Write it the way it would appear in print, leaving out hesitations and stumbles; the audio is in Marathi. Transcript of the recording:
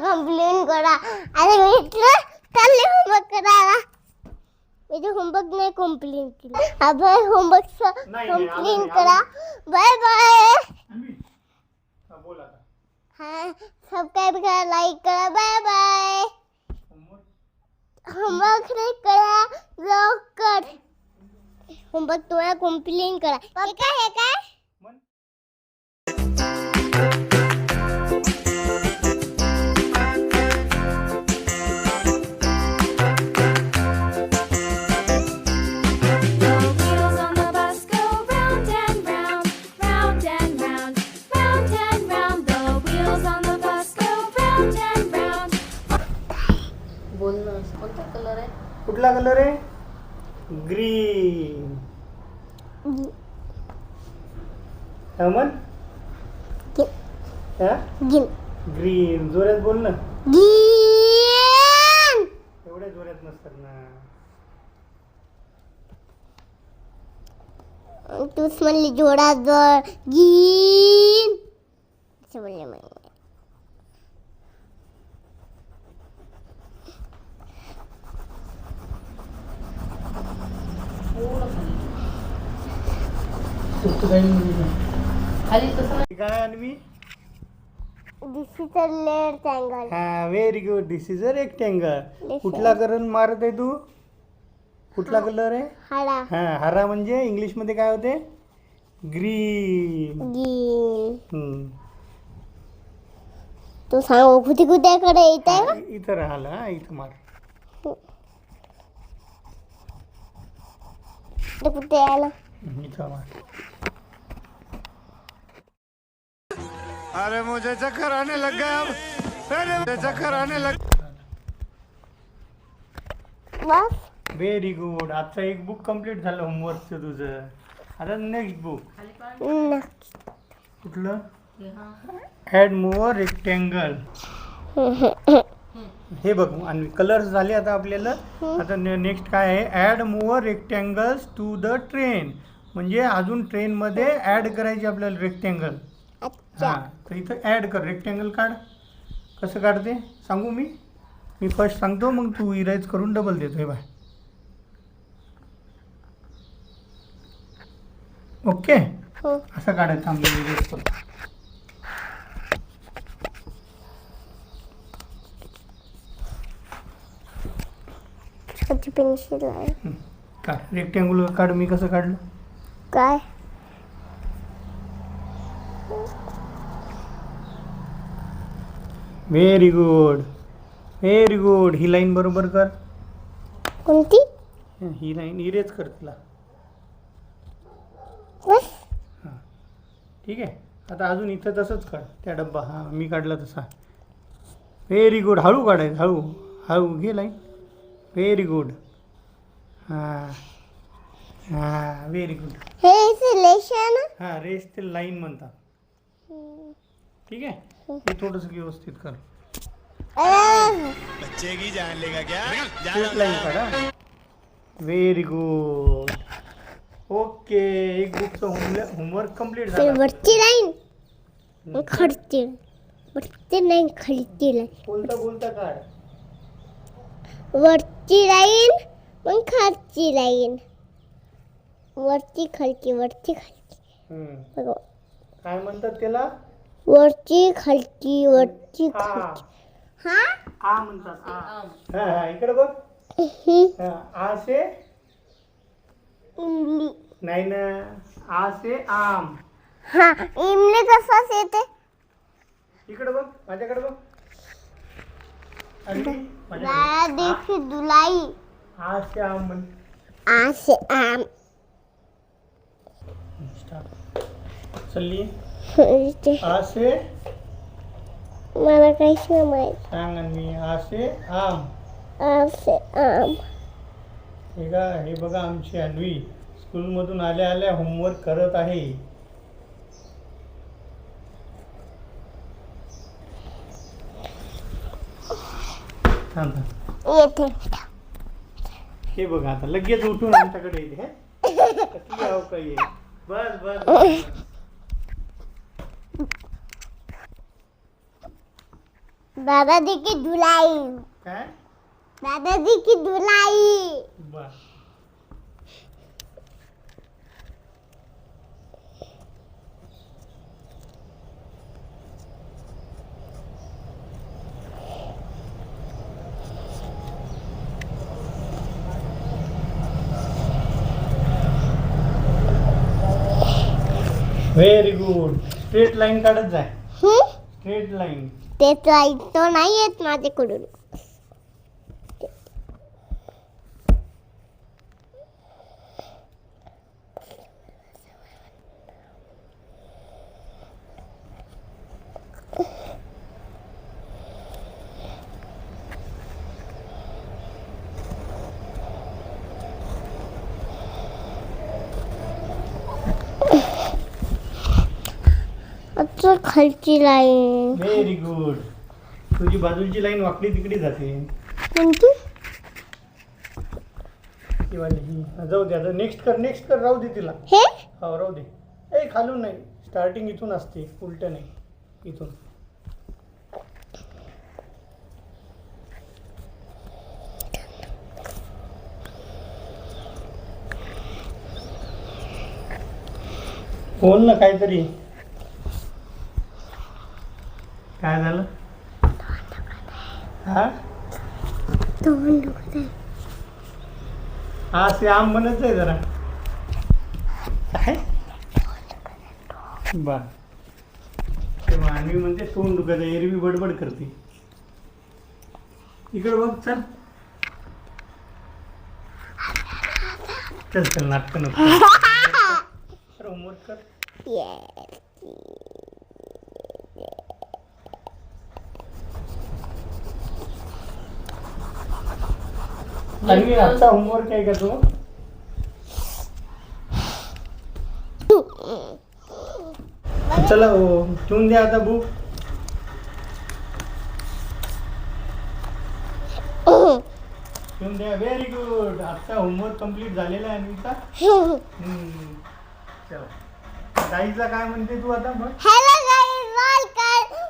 कंप्लेन करा. अरे मी इथलं चालले होमवर्क करायला. मी ते होमवर्क नाही कंप्लेन केलं. अभय होमवर्क कंप्लेन करा. Bye bye. बोल आता. हाँ सब्सक्राइब करा, लाइक करा. Bye bye. होमवर्क नाही करा लवकर. होमवर्क तुम्हाला कंप्लेन करा. हे काय कुठला कलर आहे? ग्रीन. अमन ग्रीन. जोरात बोल ना. ग्रीन. एवढ्या जोरात नसतात ना. तूच म्हणली जोरात जोर. ग्रीन असं म्हणले मला. काय अन्वी? दिस इज अ रेक्टँगल. हा very good. This is a rectangle. कुठला कलर मारत आहे तू? कुठला कलर आहे? हरा. हा हरा म्हणजे इंग्लिश मध्ये काय होते? ग्रीन. ग्रीन. तू सांग कुठे कुठेकडे येत आहे? इथं राहिला. हा इथं मार. कुठे आला? इथं मार. अरे मुझे चक्कर आने लग गया. अरे मुझे चक्कर आने लग. बस. Very good. आजचं एक बुक कंप्लीट झालं होमवर्कचं तुझं. आता नेक्स्ट बुक कुठलं? Add more rectangle. हे बघ आणि कलर्स झाले आता आपल्याला. आता नेक्स्ट काय आहे? Add more rectangles to the train. म्हणजे अजून ट्रेनमध्ये ॲड करायचे आपल्याला रेक्टँगल. हां तर इथं ॲड कर. रेक्टँगल काढ. कसं काढते सांगू मी? मी फर्स्ट सांगतो मग तू इराईज करून डबल देतो. हे बाय. ओके असं काढायचं आम्ही इरेज करतो. छोटी पेन्सिल आहे. काढ. रेक्टँगुलर काढ. मी कसं काढलं? काय? Very good. Very good. ही लाईन बरोबर कर. कोणती? ही लाईन इरेज कर तिला. बस. हां ठीक आहे. आता अजून इथं तसंच काढ. त्या डब्बा हां मी काढला तसा. Very good. हळू काढायचं. हळू हळू घे लाईन. Very good. हां हां व्हेरी गुड. हे सिलेक्शन. हां रेस ते लाईन म्हणतात. ठीक आहे. हे थोडंसं व्यवस्थित कर. बच्चे की जान लेगा क्या? लाईन काढा. Very good. ओके. एक बुकचं होमवर्क कंप्लीट झालं. वरची लाईन खालची. वरची लाईन खालची लाईन. बोलता बोलता काढ. वरची लाईन मग खालची लाईन. वरची खालची. वरची खालची. काय म्हणतात त्याला? वरची खालची. वरची आ. खालची. हा आ म्हणतात. आ. हा हा इकडे बघ. आ से इमली. नाही ना. आ से आम. हा इमली कसाच येते? इकडे बघ. माझ्याकडे बघ. दादा देखी दुलाई. आ से आम म्हण. आ से आम. चल्ली. आ से मला काहीच नाही माहित. सांग मी. आ से आम. आ से आम. हे बघा आमची अन्वी स्कूलमधून आल्या आल्या होमवर्क करत आहे. येते. हे बघा आता लगेच उठून आमच्याकडे येते. किती यावं काही. बस बस. दादाजी की धुलाई. काय दादाजी की धुलाई. बर. Very good. स्ट्रेट लाईन काढत जाय. Straight line. ते तो नाही येत माझ्याकडून. अच्छा खालची लाईन. Very good. तुझी बाजूची लाईन वाकडी तिकडी जाते. कोणती? ती वाली ही. जाऊ दे आता. नेक्स्ट कर राहू दे तिला. हे हो राहू दे. ए खालून नाही. स्टार्टिंग इथून असते, उलट नाही. इथून. बोल ना काहीतरी. काय झालं? हा हा ते आम म्हणत आहे जरा. काय बर. तेव्हा आणि म्हणते तोंड दुखत आहे. एरवी बडबड करते. इकडे बघ. चल चल चल. नाटक नको. होमवर्क कर. आणि आजचा होमवर्क आहे का तो? चला ठेवून द्या आता बुक. ठेवून द्या. Very good. आजचा होमवर्क कम्प्लीट झालेला आहे अन्विता. चला. गाईचा काय म्हणते तू आता मग? Hello guys, welcome.